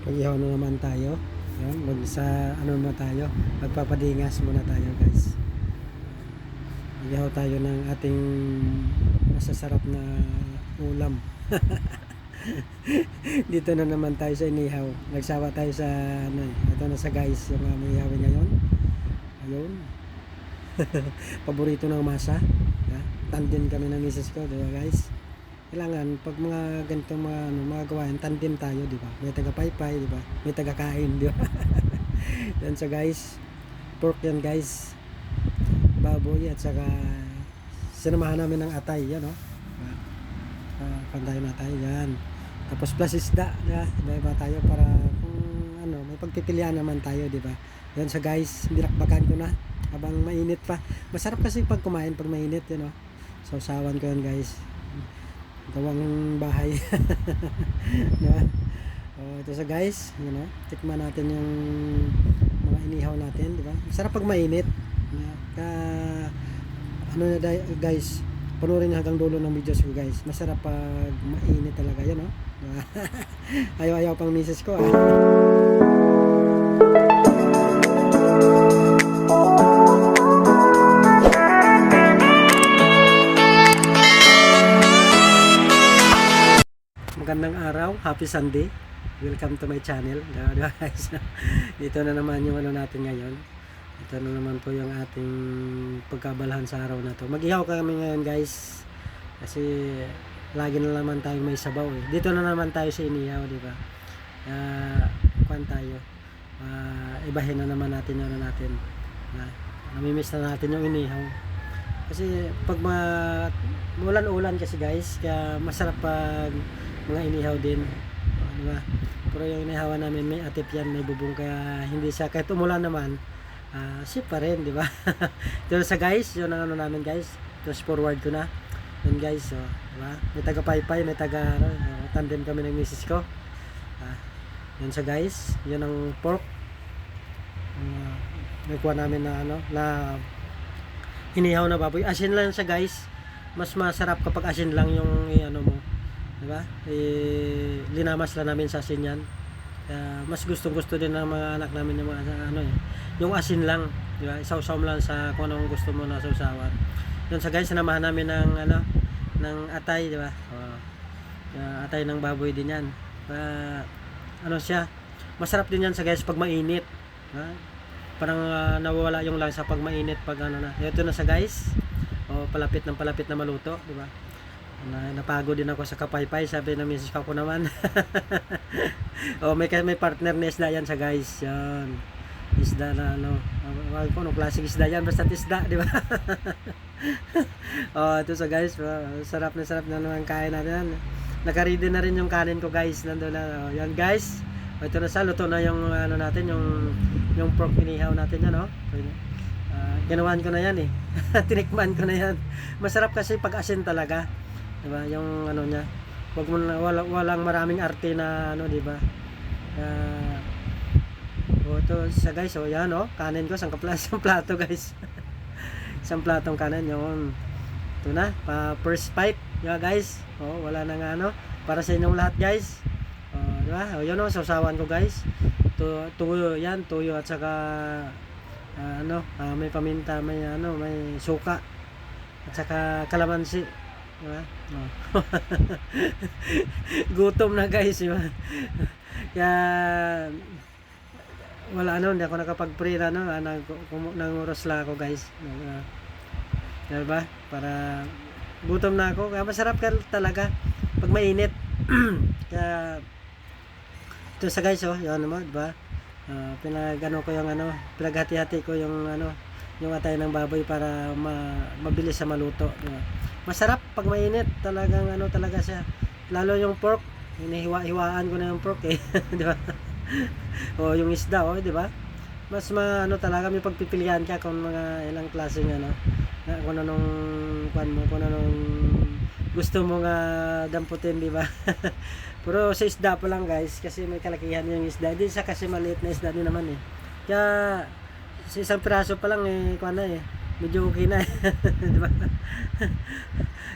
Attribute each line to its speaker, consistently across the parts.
Speaker 1: Mag-ihaw na naman tayo. Ayan, magpapadingas muna tayo guys. Mag-ihaw tayo ng ating masasarap na ulam. Dito na naman tayo sa inihaw. Nagsawa tayo sa ito na sa guys, yung aming ihawin ngayon. Ayun. Paborito ng masa. Tandem kami ng misis ko, di ba guys? Kailangan pag mga ganitong mga gawain, tandem tayo, di ba? May taga-paypay, di ba? May taga-kain, di ba? Yan so guys, pork yan guys, baboy at saka sinamahan namin ng atay, yan oh. Panday na tayo yan. Tapos plus isda, di ba tayo para kung may pagpipilian naman tayo, di ba? Yan so guys, binakbakan ko na habang mainit pa. Masarap kasi pag kumain pag mainit, yan oh. So sawan ko yan guys. Gawang bahay. Diba? Ito sa guys, tikman natin yung mga inihaw natin, di ba? Masarap pag mainit. Guys, panoorin niyo hanggang dulo ng videos ko guys. Masarap pag mainit talaga, yan, no? Diba? Ayaw pang misis ko, ah. Magandang araw, happy Sunday. Welcome to my channel. Guys, dito na naman yung natin ngayon. Ito na naman po yung ating pagkabalahan sa araw na to. Mag-ihaw kami ngayon guys. Kasi lagi na naman tayo may sabaw eh. Dito na naman tayo sa inihaw, di ba? Kuan tayo. Ibahin na naman natin yung natin. Namimiss na natin yung inihaw. Kasi pag ulan-ulan kasi guys, kaya masarap pag mga inihaw din, diba? Pero yung inihawan namin may atip yan, may bubong, kaya hindi siya, kahit umulan naman, sip pa rin, diba? Ito sa guys, yun ang namin guys. Tapos forward ko na yun guys, so, diba? May taga paypay, may taga tandem kami ng misis ko. Yun sa guys, yun ang pork. Nagkuha namin na na inihaw na baboy. Asin lang siya guys. Mas masarap kapag asin lang yung mo, diba? Linamas lang namin sa asin yan. Mas gusto din ng mga anak namin yung mga yung asin lang, diba? Isaw-saw mo lang sa kung anong gusto mo na sausawan. Yun sa guys, sinamahan namin ng ng atay, diba? Atay ng baboy din yan. Siya, masarap din yan sa guys pag mainit, diba? Parang nawawala yung lansa pag mainit, pag ito na sa guys. Palapit na maluto, diba? Napagod din ako sa kapaypay, sabi ng misis ko naman. May partner na isda yan sa guys. Yan. Isda na klaseng isda yan, basta isda, di ba? Ito sa guys, sarap na naman kain natin. Naka-ready na rin yung kanin ko guys, nandoon na. Yan guys. Ito na luto na yung natin, yung pork inihaw natin yan, ginawan ko na yan eh. Tinikman ko na yan. Masarap kasi pag asin talaga, diba? Yung niya, wag mo walang maraming arte na diba? Ito sa guys, yan kanin ko, isang plato guys. Isang platong kanin yung ito na, first bite, yeah, guys. Wala nang para sa inyong lahat guys. Diba? Yun sausawan ko guys. Tuyo yan, tuyo at saka may paminta, may may suka at saka kalamansi, diba? Gutom na guys, diba? Kaya wala hindi ako nakapag-pray nang oras lang ako guys, diba? Para gutom na ako, kaya masarap talaga pag mainit. Kaya ito sa guys, yan naman, diba? Ko yung pinaghati-hati ko yung yung atay ng baboy para mabilis sa maluto, diba? Masarap pag mainit, talagang talaga siya. Lalo yung pork, hinihiwa-hiwaan ko na yung pork eh. Di ba? Yung isda, di ba? Mas talaga may pagpipilian ka kung mga ilang klaseng kung anong gusto mo nga damputin, di ba? Pero sa isda pa lang guys, kasi may kalakihan yung isda. Hindi siya kasi maliit na isda din naman eh. Kaya sa isang piraso pa lang medyo okay na eh. Di ba?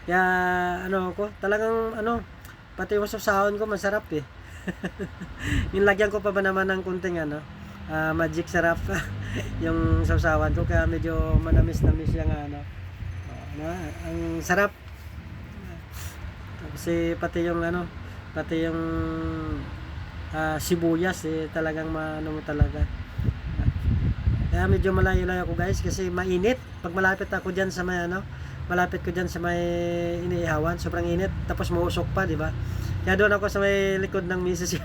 Speaker 1: Kaya talagang pati yung sasahon ko masarap eh. Yung lagyan ko pa ba naman ng kunting ano, magic sarap yung sausawan ko, kaya medyo manamis-namis yung ano. Ang sarap. Kasi pati yung ano, pati yung sibuyas talagang maano mo talaga. Kaya medyo malayo-layo ako guys kasi mainit. Pag malapit ako diyan sa may ano, malapit ko diyan sa may iniihawan, sobrang init, tapos mausok pa, di ba? Kaya doon ako sa may likod ng misis.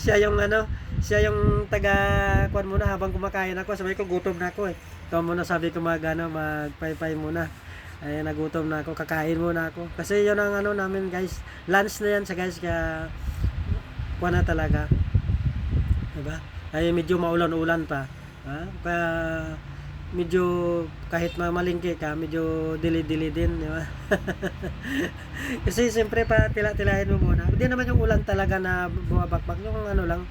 Speaker 1: Siya yung ano, siya yung taga kuan muna habang kumakain ako. Sabi ko gutom na ako eh. Ikaw muna, sabi ko magpaypay muna. Ay nagutom na ako, kakain muna ako. Kasi yun ang ano namin guys. Lunch na yan sa guys, kaya kuan na talaga. Diba? Ay medyo maulan-ulan pa. Kaya medyo kahit mamalingki ka, medyo dili-dili din, di ba? Kasi siyempre pa tila-tilahin mo muna. Hindi naman yung ulan talaga na bumabakbak, yung ano lang,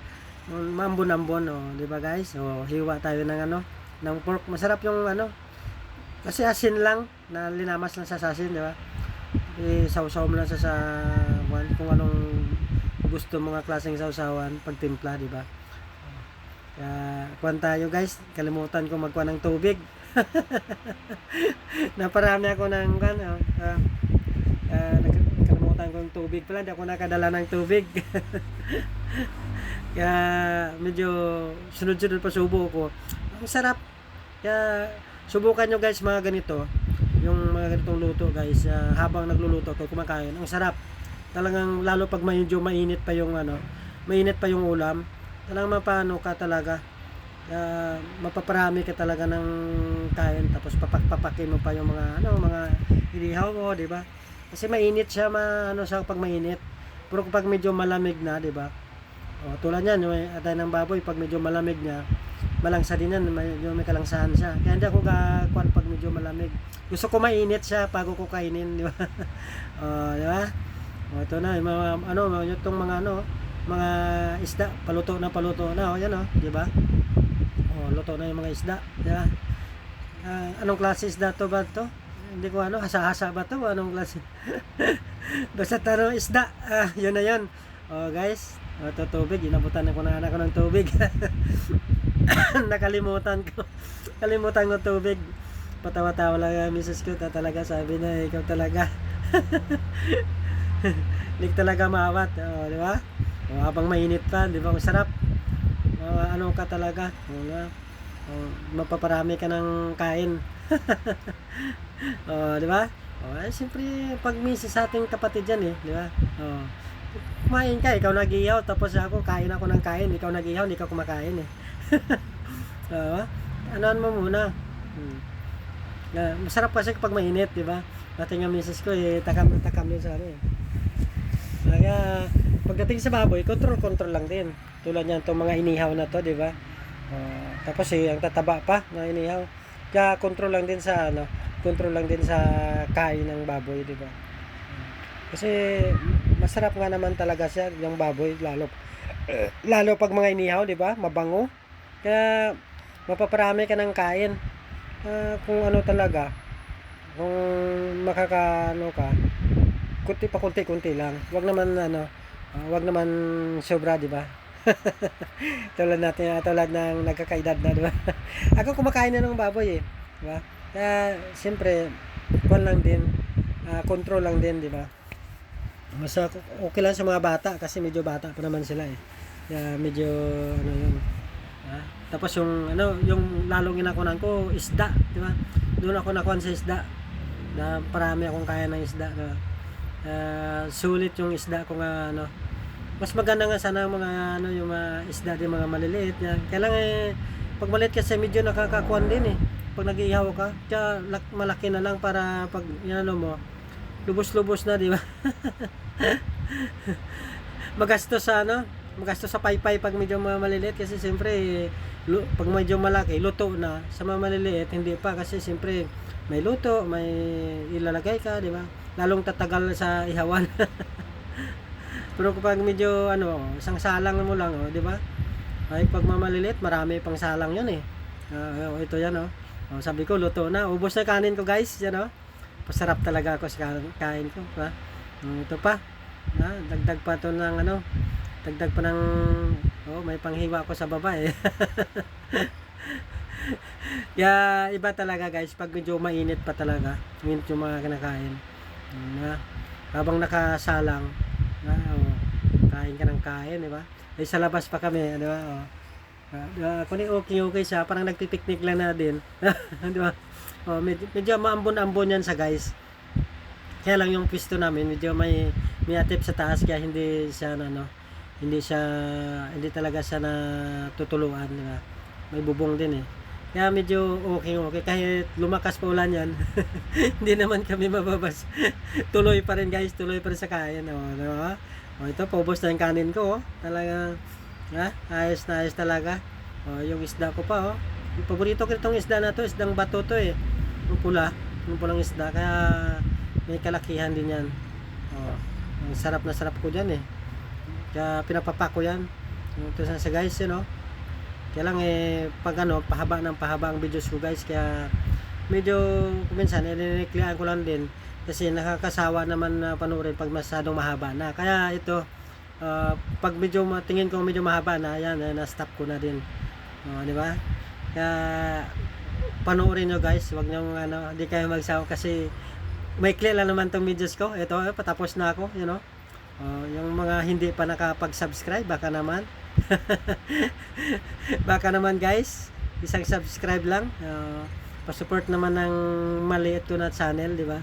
Speaker 1: mambon-ambon, di ba guys? Hiwa tayo ng ano, ng pork. Masarap yung ano, kasi asin lang, na linamas lang sa asin, di ba? Sausaw mo lang sa kung anong gusto mga klaseng sausawan, pagtimpla, di ba? Kuwan tayo guys, kalimutan ko magkuha ng tubig. Naparami ako ng nakalimutan ko ng tubig pala, hindi ako nakadala ng tubig. Kaya medyo sunod-sunod pa subo ko. Ang sarap. Kaya subukan nyo guys mga ganito, yung mga ganitong luto guys, habang nagluluto ko kumakain. Ang sarap. Talagang lalo pag medyo mainit pa yung ano, mainit pa yung ulam. Talagang mapano ka talaga, mapaparami ka talaga ng kain, tapos papakin mo pa yung mga ano, mga inihaw mo, di ba? Kasi mainit siya, ano siya pag mainit. Pero kapag medyo malamig na, di ba? Tulad yan, yung atay ng baboy, pag medyo malamig niya, malangsa din yan, may kalangsahan siya. Kaya hindi ako kakuan pag medyo malamig. Gusto ko mainit siya bago ko kainin, di ba? Di ba? Ito na, yung mga ano, itong mga ano, mga isda, paluto na, yan di ba? Luto na yung mga isda, di ba? Anong klase isda to ba to? Hindi ko ano, hasa-hasa ba to? Anong klase? Basta tanong isda, yun na yun. Guys, ito tubig, inabutan ko na anak ko ng tubig. Nakalimutan ko tubig. Patawa-tawa lang misis ko, talaga sabi na ikaw talaga. Hindi talaga maawat, di ba? Habang mainit pa, di ba? Masarap. Ano ka talaga? Mapaparami ka ng kain. Di ba? Siyempre, pag misis sa ating kapatid yan di ba? Kumain ka, ikaw nag-ihaw, tapos ako, kain ako ng kain, ikaw nag-ihaw, hindi ka kumakain Anoan mo muna. Masarap kasi pag mainit, di ba? Dati nga misis ko, takam din sa ano Kaya, pagdating sa baboy, control lang din. Tulad niyan, itong mga inihaw na to, di ba? Tapos ang tataba pa na inihaw. Kaya control lang din sa kain ng baboy, di ba? Kasi masarap nga naman talaga siya, yung baboy, lalo pag mga inihaw, di ba? Mabango. Kaya mapaparami ka ng kain. Kung ano talaga, kung makakaano ka, kunti lang. Wag naman sobra, di ba? tulad ng nagkakaedad na, di ba? Ako kumakain na ng baboy di ba? Kaya siyempre, control lang din, di ba? Mas okay lang sa mga bata kasi medyo bata pa naman sila Kaya medyo ano yun. Tapos yung lalong inakunan ko isda, di ba? Doon ako nakuha sa isda. Na parami akong kaya ng isda, di ba? Sulit yung isda ko nga mas maganda nga sana yung mga isda din, mga maliliit yan. Kailangan pag maliit kasi medyo nakakakuan din pag nag-ihaw ka, kaya malaki na lang para pag mo lubos-lubos na, di ba? Magastos sa paypay pag medyo maliliit kasi siyempre pag medyo malaki luto na. Sa mga maliliit hindi pa kasi siyempre may luto, may ilalagay ka, di ba? Lalong tatagal sa ihawan. Pero kapag medyo isang salang mo lang, di ba? Ay pag maliliit, marami pang salang 'yun ito yan sabi ko luto na, ubos na kanin ko guys, yan Pasarap talaga ako sa kain ko, di ba? Ito pa. Dagdag pa to ng ano, dagdag pa ng may panghiwa ako sa baba eh. Kaya iba talaga guys pag medyo mainit pa talaga, mainit yung mga kinakain na habang nakasalang kain ka ng kain, di ba? Eh, sa labas pa kami, di ba? Kung okay siya, parang nagpipiknik lang na din. Di ba? Medyo maambon-ambon yan sa guys. Kaya lang yung pwesto namin medyo may atip sa taas, kaya hindi talaga siya natutuluan, di ba? May bubong din eh. Kaya medyo okay kahit lumakas pa ulan yan. Hindi naman kami mababas. Tuloy pa rin guys, tuloy pa rin sa kain, di ba? Ito paubos na yung kanin ko, talagang ayos na ayos talaga. Yung isda ko pa, yung paborito ko itong isda na to, isdang bato to eh, yung pulang isda, kaya may kalakihan din yan. Ang sarap na sarap ko dyan eh, kaya pinapapak ko yan. Ito sa guys kaya lang pag pahaba ang videos ko guys, kaya medyo kuminsan niliklian ko lang din kasi nakakasawa naman na panoorin pag masyadong mahaba na. Kaya ito pag medyo tingin ko medyo mahaba na, ayan, na-stop ko na din. Di ba? Kaya panoorin nyo guys, wag nyo hindi kayo magsawa kasi may clear lang naman tong videos ko. Ito, patapos na ako, yung mga hindi pa nakapag-subscribe, baka naman baka naman guys, isang subscribe lang, pa-support naman ng maliit ko na channel, di ba?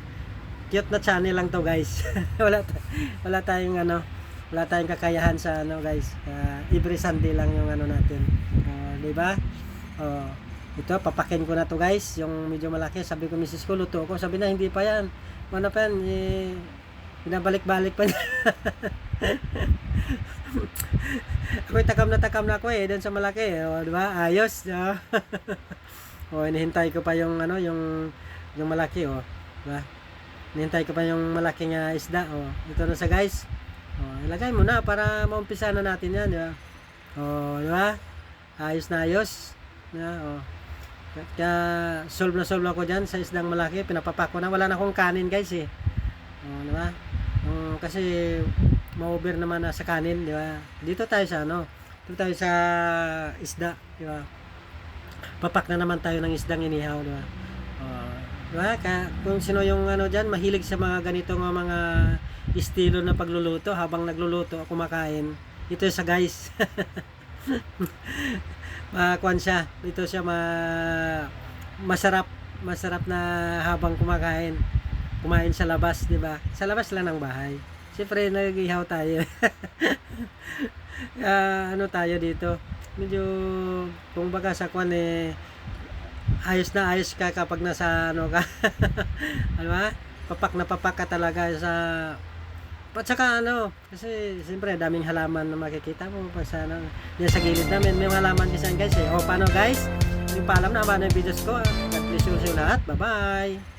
Speaker 1: Cute na channel lang to guys. wala tayong kakayahan sa guys. Every Sunday lang yung natin. Di ba? Ito papakin ko na to guys, yung medyo malaki. Sabi ko misis ko, luto ko. Sabi na hindi pa yan. Ano pa yan? Binabalik-balik pa niya. Ako'y takam na ako doon sa malaki. Di ba? Ayos. Inihintay ko pa yung yung malaki di ba? Nihintay ko pa yung malaking isda. Ito na sa guys. Ilagay mo na para maumpisa na natin yan, di ba? Di ba? Ayos na ayos. Kaya solve ako dyan sa isdang malaki. Pinapapak ko na. Wala na akong kanin guys eh. Di ba? Kasi ma-over naman sa kanin, di ba? Dito tayo sa isda, di ba? Papak na naman tayo ng isdang inihaw, di ba? Diba? Kung sino yung dyan, mahilig sa mga ganitong mga estilo na pagluluto, habang nagluluto o kumakain, ito sa guys. Kuwan siya, ito siya masarap na habang kumain sa labas, di ba? Sa labas lang ng bahay. Siyempre nag-ihaw tayo. Tayo dito, medyo kung baga sa kuwan ayos na ayos ka kapag nasa ka. Diba? Papak ka talaga sa at saka kasi siyempre daming halaman na makikita mo pa sa yan sa gilid namin, may halaman kasi guys eh. Paano guys? Yung paalam na ba ng videos ko? God bless you lahat. Bye bye.